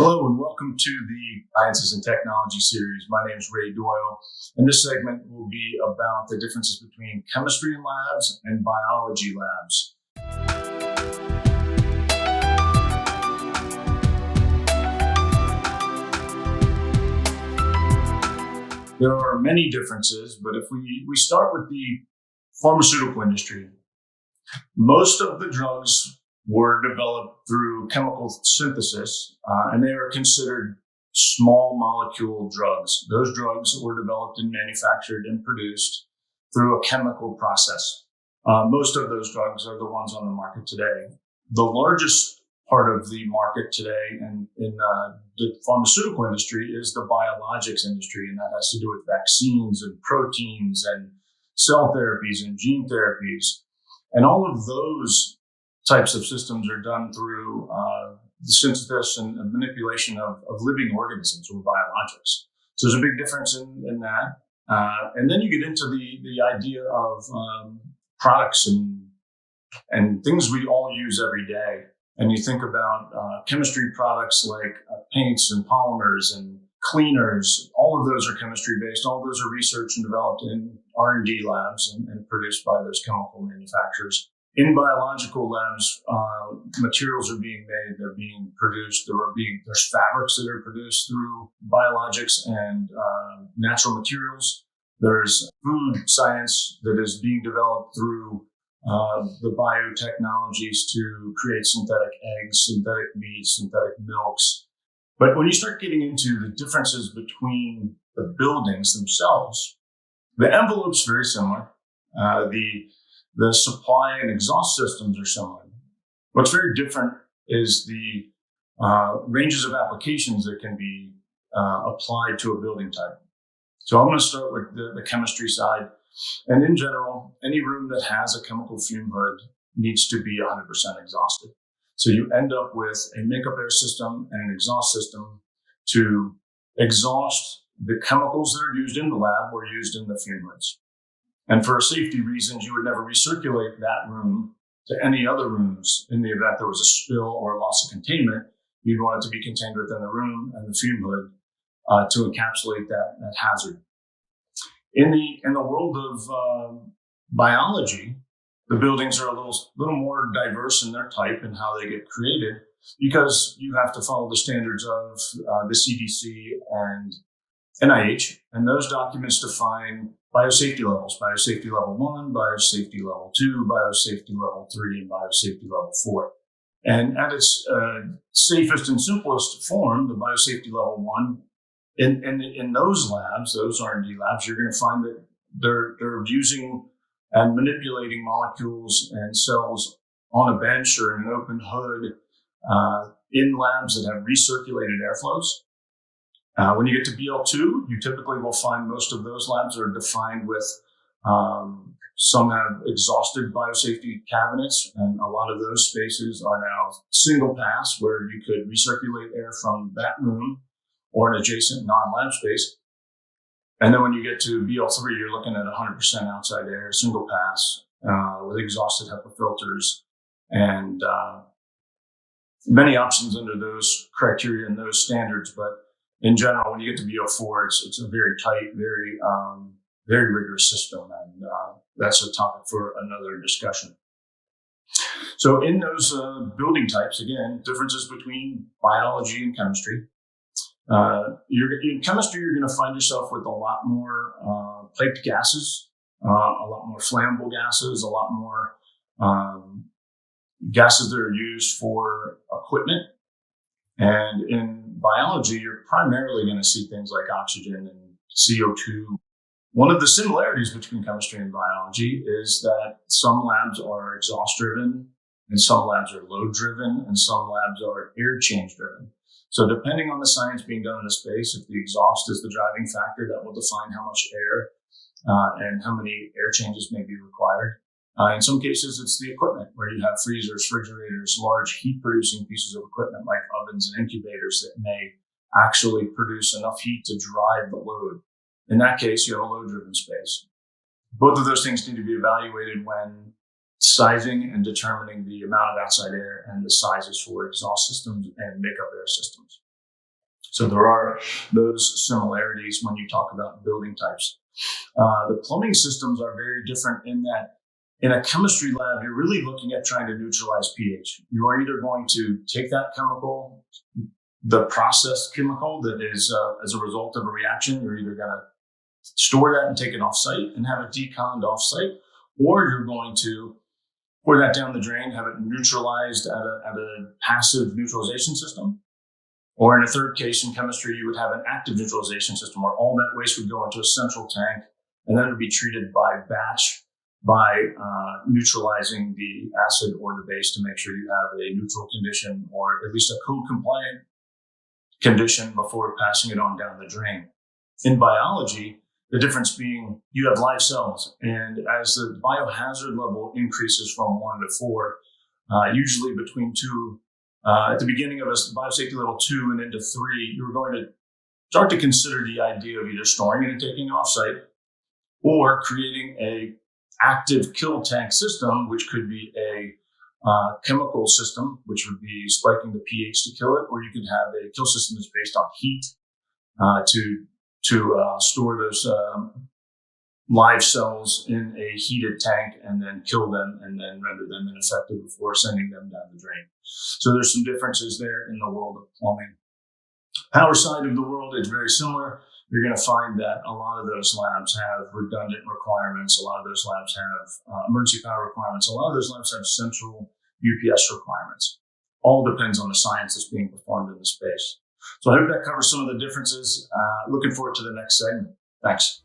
Hello and welcome to the Sciences and Technology series. My name is Ray Doyle, and this segment will be about the differences between chemistry labs and biology labs. There are many differences, but if we start with the pharmaceutical industry, most of the drugs were developed through chemical synthesis, and they are considered small molecule drugs. Those drugs were developed and manufactured and produced through a chemical process. Most of those drugs are the ones on the market today. The largest part of the market today in the pharmaceutical industry is the biologics industry, and that has to do with vaccines and proteins and cell therapies and gene therapies. And all of those types of systems are done through the synthesis and manipulation of living organisms or biologics. So there's a big difference in that. And then you get into the idea of products and things we all use every day. And you think about chemistry products like paints and polymers and cleaners. All of those are chemistry based. All of those are researched and developed in R&D labs and produced by those chemical manufacturers. In biological labs, materials are being made, they're being produced, there's fabrics that are produced through biologics and natural materials. There's food science that is being developed through the biotechnologies to create synthetic eggs, synthetic meats, synthetic milks. But when you start getting into the differences between the buildings themselves, the envelope's very similar. The supply and exhaust systems are similar. What's very different is the ranges of applications that can be applied to a building type. So I'm going to start with the chemistry side. And in general, any room that has a chemical fume hood needs to be 100% exhausted. So you end up with a makeup air system and an exhaust system to exhaust the chemicals that are used in the lab or used in the fume hoods. And for safety reasons, you would never recirculate that room to any other rooms in the event there was a spill or a loss of containment. You'd want it to be contained within the room and the fume hood to encapsulate that hazard. In the world of biology, the buildings are a little more diverse in their type and how they get created because you have to follow the standards of the CDC and NIH, and those documents define biosafety levels, biosafety level 1, biosafety level 2, biosafety level 3, and biosafety level 4. And at its safest and simplest form, the biosafety level 1, in those labs, those R&D labs, you're going to find that they're using and manipulating molecules and cells on a bench or in an open hood in labs that have recirculated airflows. When you get to BL2, you typically will find most of those labs are defined with some have exhausted biosafety cabinets, and a lot of those spaces are now single pass where you could recirculate air from that room or an adjacent non-lab space. And then when you get to BL3, you're looking at 100% outside air, single pass with exhausted HEPA filters and many options under those criteria and those standards, but in general, when you get to BO4, it's a very tight, very rigorous system, and that's a topic for another discussion. So in those building types, again, differences between biology and chemistry. In chemistry, you're going to find yourself with a lot more piped gases, a lot more flammable gases, a lot more gases that are used for equipment. And in biology, you're primarily going to see things like oxygen and CO2. One of the similarities between chemistry and biology is that some labs are exhaust-driven, and some labs are load-driven, and some labs are air change-driven. So depending on the science being done in the space, if the exhaust is the driving factor, that will define how much air and how many air changes may be required. In some cases, it's the equipment where you have freezers, refrigerators, large heat-producing pieces of equipment like ovens and incubators that may actually produce enough heat to drive the load. In that case, you have a load-driven space. Both of those things need to be evaluated when sizing and determining the amount of outside air and the sizes for exhaust systems and makeup air systems. So there are those similarities when you talk about building types. The plumbing systems are very different in that in a chemistry lab, you're really looking at trying to neutralize pH. You are either going to take that chemical, the processed chemical that is as a result of a reaction, you're either going to store that and take it off-site and have it deconned off-site, or you're going to pour that down the drain, have it neutralized at a passive neutralization system. Or in a third case in chemistry, you would have an active neutralization system where all that waste would go into a central tank, and then it would be treated by batch by neutralizing the acid or the base to make sure you have a neutral condition or at least a code-compliant condition before passing it on down the drain. In biology, the difference being you have live cells, and as the biohazard level increases from 1 to 4, usually between 2, at the beginning of a biosafety level 2 and into 3, you're going to start to consider the idea of either storing it and taking it offsite or creating a active kill tank system, which could be a chemical system, which would be spiking the pH to kill it, or you could have a kill system that's based on heat to store those live cells in a heated tank and then kill them and then render them ineffective before sending them down the drain. So there's some differences there in the world of plumbing. Power side of the world is very similar. You're going to find that a lot of those labs have redundant requirements. A lot of those labs have emergency power requirements. A lot of those labs have central UPS requirements. All depends on the science that's being performed in the space. So I hope that covers some of the differences. Looking forward to the next segment. Thanks.